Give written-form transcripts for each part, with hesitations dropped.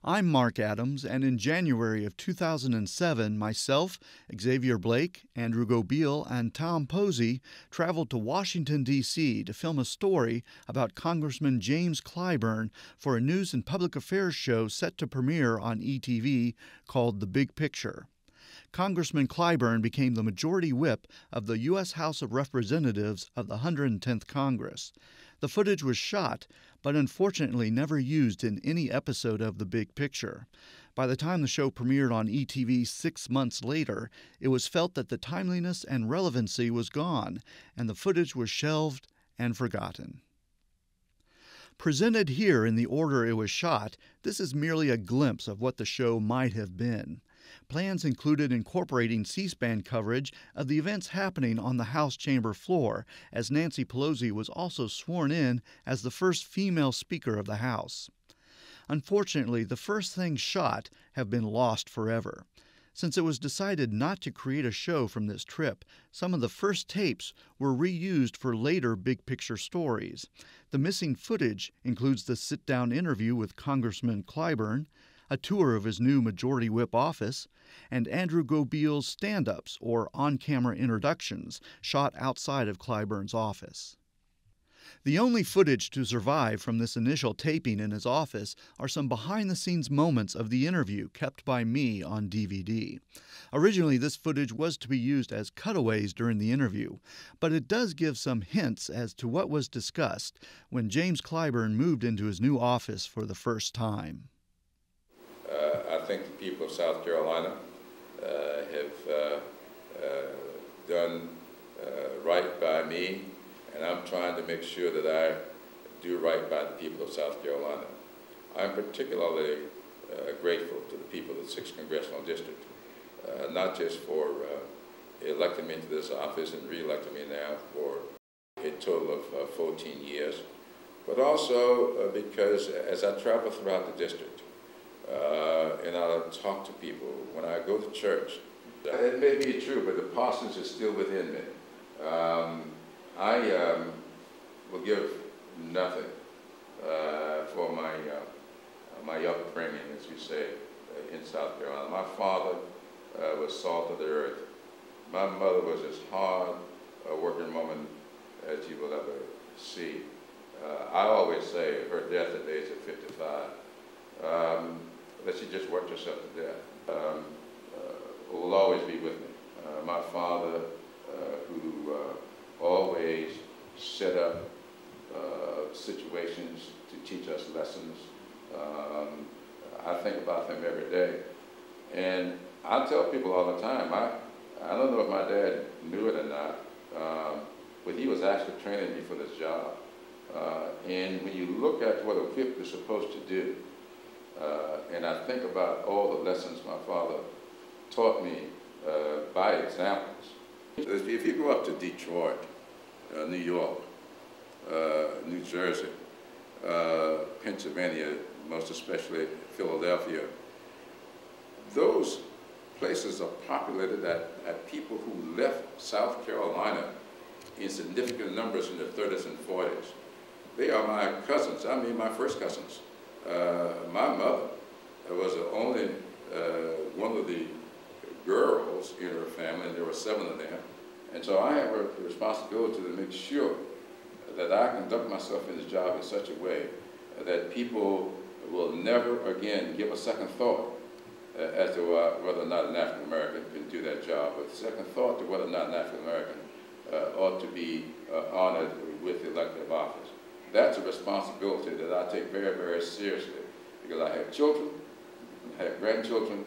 I'm Mark Adams, and in January of 2007, myself, Xavier Blake, Andrew Gobeil, and Tom Posey traveled to Washington, D.C. to film a story about Congressman James Clyburn for a news and public affairs show set to premiere on ETV called The Big Picture. Congressman Clyburn became the majority whip of the U.S. House of Representatives of the 110th Congress. The footage was shot, but unfortunately never used in any episode of The Big Picture. By the time the show premiered on ETV 6 months later, it was felt that the timeliness and relevancy was gone, and the footage was shelved and forgotten. Presented here in the order it was shot, this is merely a glimpse of what the show might have been. Plans included incorporating C-SPAN coverage of the events happening on the House chamber floor, as Nancy Pelosi was also sworn in as the first female Speaker of the House. Unfortunately, the first things shot have been lost forever. Since it was decided not to create a show from this trip, some of the first tapes were reused for later big picture stories. The missing footage includes the sit-down interview with Congressman Clyburn, a tour of his new Majority Whip office, and Andrew Gobeil's stand-ups or on-camera introductions shot outside of Clyburn's office. The only footage to survive from this initial taping in his office are some behind-the-scenes moments of the interview kept by me on DVD. Originally, this footage was to be used as cutaways during the interview, but it does give some hints as to what was discussed when James Clyburn moved into his new office for the first time. I think the people of South Carolina have done right by me, and I'm trying to make sure that I do right by the people of South Carolina. I'm particularly grateful to the people of the 6th Congressional District, not just for electing me into this office and re-electing me now for a total of 14 years, but also because as I travel throughout the district, and I talk to people when I go to church. It may be true, but the Parsons is still within me. I will give nothing for my upbringing, as we say, in South Carolina. My father was salt of the earth. My mother was as hard a working woman as you will ever see. I always say her death at the age of 55. That she just worked herself to death, will always be with me. My father, who always set up situations to teach us lessons. I think about them every day. And I tell people all the time, I don't know if my dad knew it or not, but he was actually training me for this job. And when you look at what a whip is supposed to do, and I think about all the lessons my father taught me by examples. If you go up to Detroit, New York, New Jersey, Pennsylvania, most especially Philadelphia, those places are populated at people who left South Carolina in significant numbers in the 30s and 40s. They are my cousins, I mean my first cousins. My mother was the only one of the girls in her family, and there were 7 of them. And so I have a responsibility to make sure that I conduct myself in this job in such a way that people will never again give a second thought as to whether or not an African American can do that job, but second thought to whether or not an African American ought to be honored with elective office. That's a responsibility that I take very, very seriously, because I have children, I have grandchildren,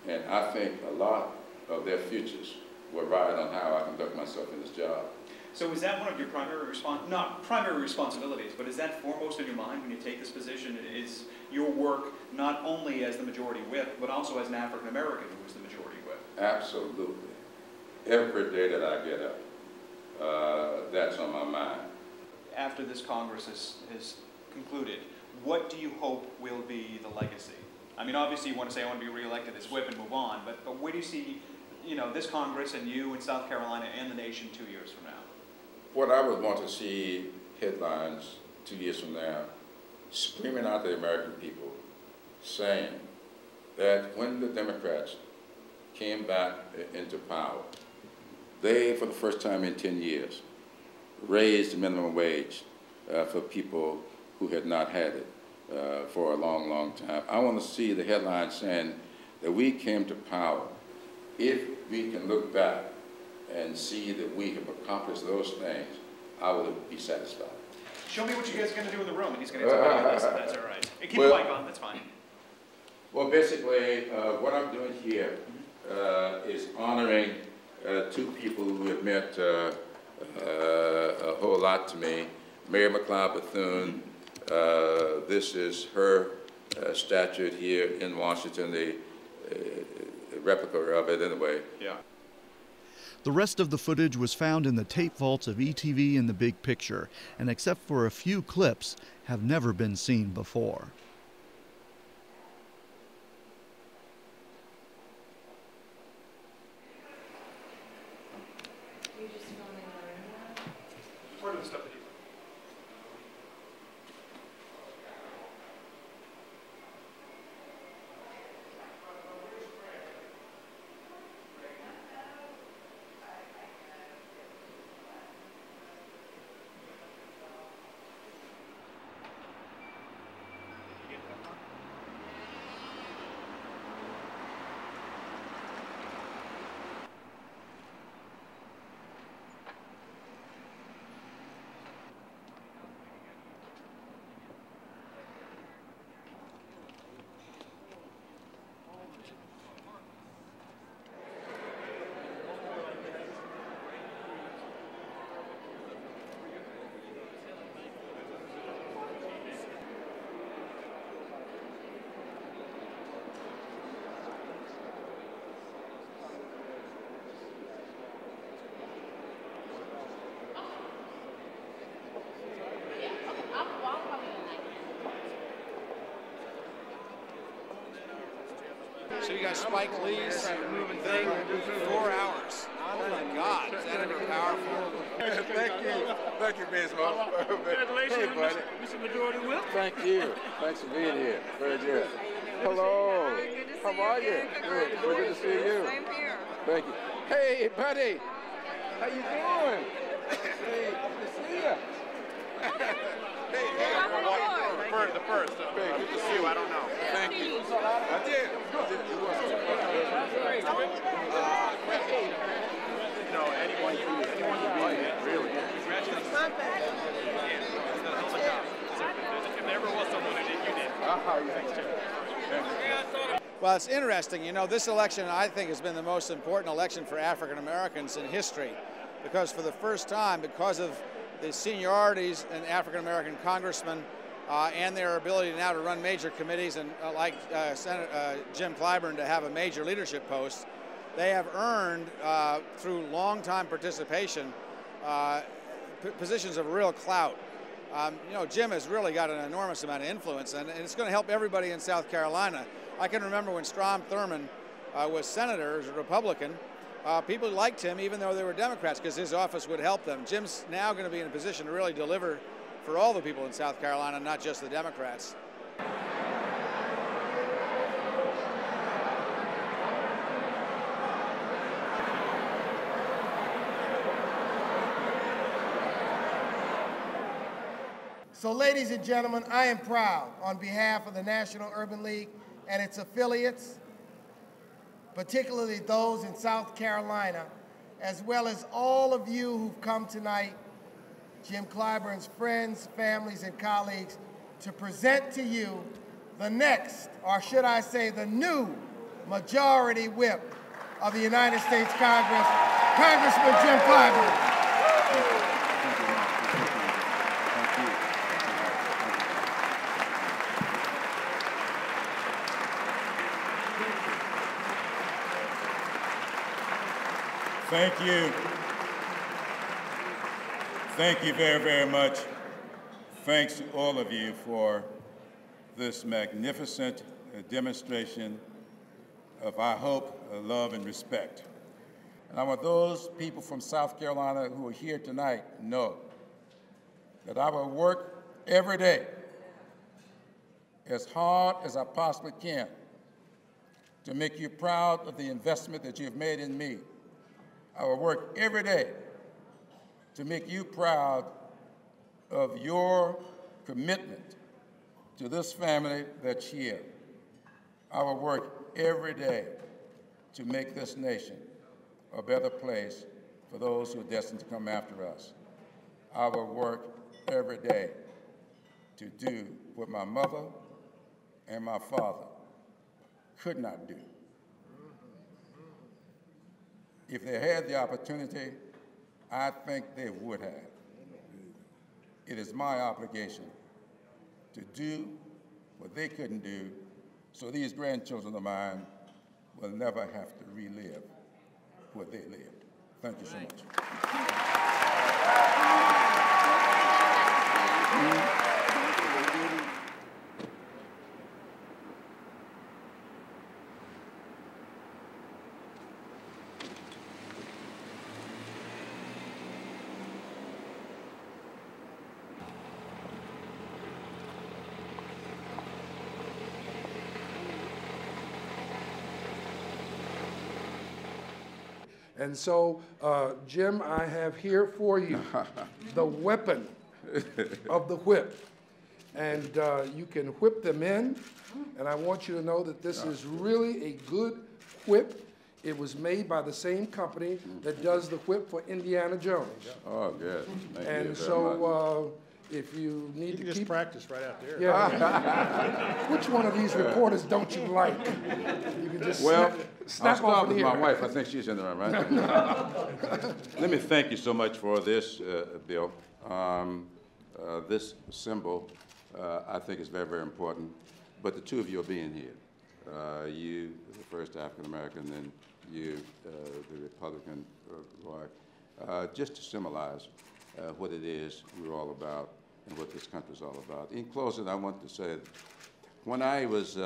and I think a lot of their futures will ride on how I conduct myself in this job. So is that one of your not primary responsibilities, but is that foremost in your mind when you take this position? Is your work not only as the majority whip, but also as an African American who is the majority whip? Absolutely. Every day that I get up, that's on my mind. After this Congress is concluded, what do you hope will be the legacy? I mean, obviously you want to say I want to be reelected as whip and move on, but where do you see, this Congress and you in South Carolina and the nation 2 years from now? What I would want to see headlines 2 years from now, screaming out to the American people, saying that when the Democrats came back into power, they, for the first time in 10 years, raised the minimum wage for people who had not had it for a long, long time. I want to see the headline saying that we came to power. If we can look back and see that we have accomplished those things, I will be satisfied. Show me what you guys are going to do in the room, and he's going to tell me this, if that's all right. Hey, keep the mic on, that's fine. Well, basically, what I'm doing here is honoring two people who have meant a whole lot to me. Mary McLeod Bethune, this is her statue here in Washington, the replica of it anyway. Yeah. The rest of the footage was found in the tape vaults of ETV and The Big Picture, and except for a few clips, have never been seen before. Part of the stuff that you So you got Spike Lee's moving thing, 4 hours. Oh my God, is that ever powerful? Thank you. Thank you, Ms. Mo. Congratulations, hey, buddy. Mr. Majority Whip. Thank you. Thanks for being here. Very good. Hello. Good to see How you are you? again. Good. Good to see you. Same here. Thank you. Hey, buddy. How you doing? Hey, good to see you. Welcome aboard. The first. Good to see you. I don't know. Thank you. I did. No, anyone you really. Congratulations. If there ever was someone who did, you did. Thanks, Jim. Well, it's interesting. You know, this election, I think, has been the most important election for African Americans in history, because for the first time, because of the seniorities in African American congressmen and their ability now to run major committees and like Senator Jim Clyburn to have a major leadership post, they have earned, through long-time participation, positions of real clout. You know, Jim has really got an enormous amount of influence, and it's going to help everybody in South Carolina. I can remember when Strom Thurmond was senator as a Republican, people liked him even though they were Democrats because his office would help them. Jim's now going to be in a position to really deliver for all the people in South Carolina, not just the Democrats. So, ladies and gentlemen, I am proud on behalf of the National Urban League and its affiliates, particularly those in South Carolina, as well as all of you who've come tonight, Jim Clyburn's friends, families, and colleagues, to present to you the next, or should I say the new, Majority Whip of the United States Congress, Congressman Jim Clyburn. Thank you. Thank you very, very much. Thanks to all of you for this magnificent demonstration of, I hope, love and respect. And I want those people from South Carolina who are here tonight to know that I will work every day as hard as I possibly can to make you proud of the investment that you have made in me. I will work every day to make you proud of your commitment to this family that's here. I will work every day to make this nation a better place for those who are destined to come after us. I will work every day to do what my mother and my father could not do. If they had the opportunity, I think they would have. It is my obligation to do what they couldn't do so these grandchildren of mine will never have to relive what they lived. Thank you so much. And so, Jim, I have here for you the weapon of the whip. And you can whip them in. And I want you to know that this is really a good whip. It was made by the same company that does the whip for Indiana Jones. Oh, good. Thank you And very so, if you need You to can just keep practice right out there. Yeah. Which one of these reporters don't you like? You can just Well, snap I'll start off with here. my wife. I think she's in the room, right? Let me thank you so much for this, Bill. This symbol, I think, is very, very important. But the two of you are being here. You, the first African American, and you, the Republican, Roy, just to symbolize what it is we're all about and what this country is all about. In closing, I want to say, when I was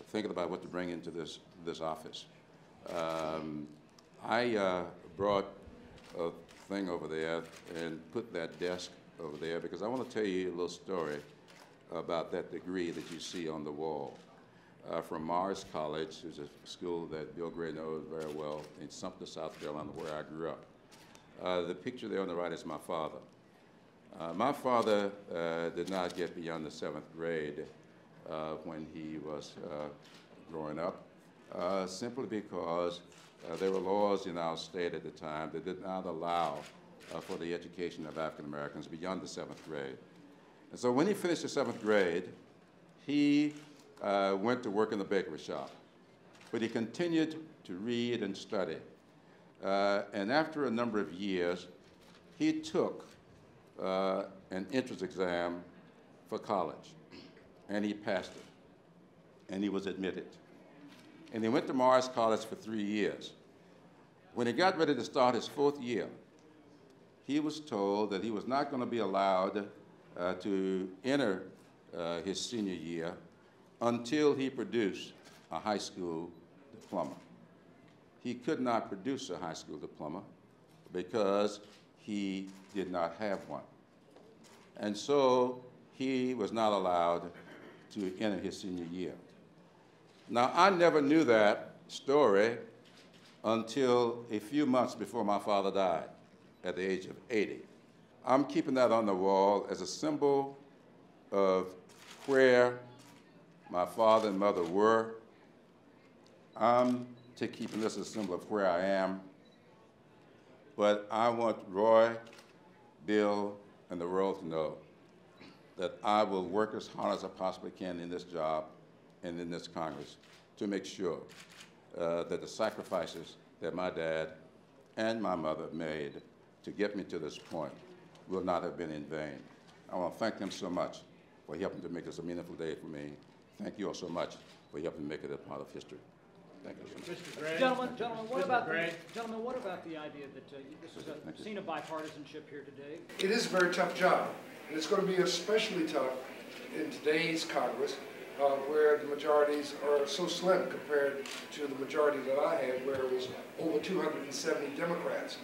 thinking about what to bring into this office, I brought a thing over there and put that desk over there because I want to tell you a little story about that degree that you see on the wall. From Mars College, who's a school that Bill Gray knows very well, in Sumter, South Carolina, where I grew up. The picture there on the right is my father. My father did not get beyond the 7th grade when he was growing up, simply because there were laws in our state at the time that did not allow for the education of African Americans beyond the 7th grade. And so when he finished the 7th grade, he went to work in the bakery shop, but he continued to read and study. And after a number of years, he took an entrance exam for college, and he passed it, and he was admitted. And he went to Mars College for 3 years. When he got ready to start his 4th year, he was told that he was not going to be allowed to enter his senior year until he produced a high school diploma. He could not produce a high school diploma because he did not have one. And so he was not allowed to enter his senior year. Now, I never knew that story until a few months before my father died at the age of 80. I'm keeping that on the wall as a symbol of where my father and mother were. I'm keeping this as a symbol of where I am. But I want Roy, Bill, and the world to know that I will work as hard as I possibly can in this job and in this Congress to make sure that the sacrifices that my dad and my mother made to get me to this point will not have been in vain. I want to thank them so much for helping to make this a meaningful day for me. Thank you all so much for helping to make it a part of history. Thank you so much. Mr. Gray. Gentlemen, what about the idea that this is a scene of bipartisanship here today? It is a very tough job, and it's going to be especially tough in today's Congress, where the majorities are so slim compared to the majority that I had, where it was over 270 Democrats.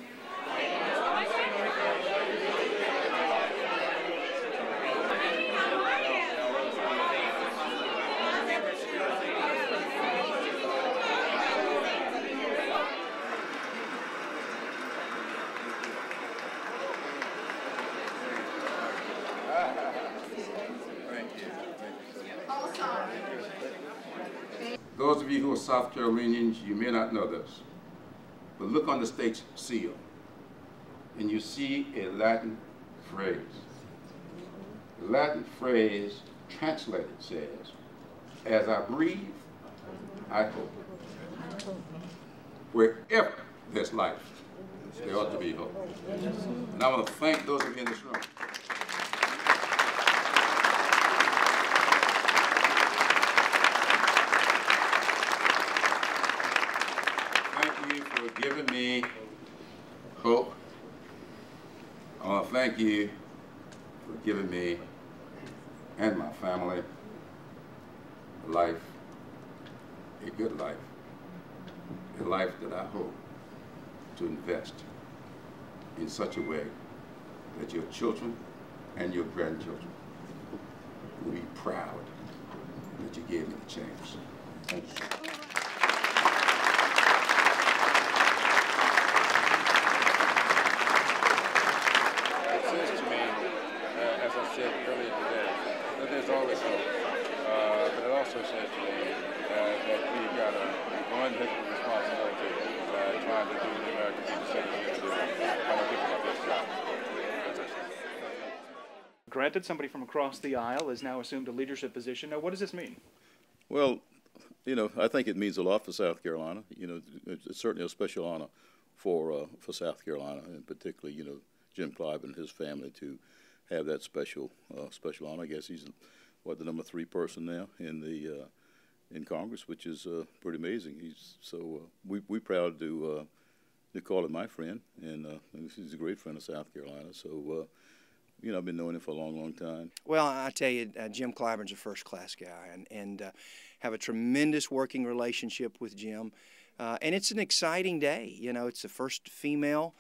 you who are South Carolinians, you may not know this, but look on the state's seal, and you see a Latin phrase. The Latin phrase translated says, "As I breathe, I hope." Wherever there's life, there ought to be hope. And I want to thank those of you in this room. Thank you for giving me hope. I want to thank you for giving me and my family a life, a good life, a life that I hope to invest in such a way that your children and your grandchildren will be proud that you gave me the chance. Thank you. It says to me, as I said earlier today, that there's always hope. But it also says to me that we've got one heck of a responsibility trying to do the American people say we're going to do. I'm going to think about this job. Granted, somebody from across the aisle has now assumed a leadership position. Now, what does this mean? Well, you know, I think it means a lot for South Carolina. You know, it's certainly a special honor for South Carolina, and particularly, you know, Jim Clyburn and his family to have that special honor. I guess he's what, the number 3 person now in Congress, which is pretty amazing. We're proud to call him my friend, and he's a great friend of South Carolina. So. You know, I've been knowing him for a long, long time. Well, I tell you, Jim Clyburn's a first-class guy, and have a tremendous working relationship with Jim. And it's an exciting day. You know, it's the first female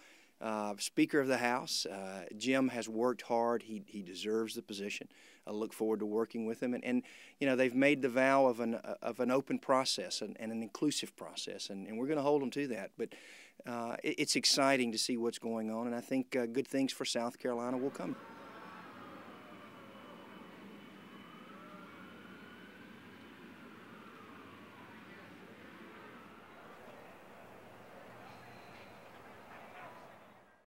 Speaker of the House. Jim has worked hard. He deserves the position. I look forward to working with him. And you know, they've made the vow of an open process and an inclusive process, and we're going to hold them to that. But it's exciting to see what's going on, and I think good things for South Carolina will come.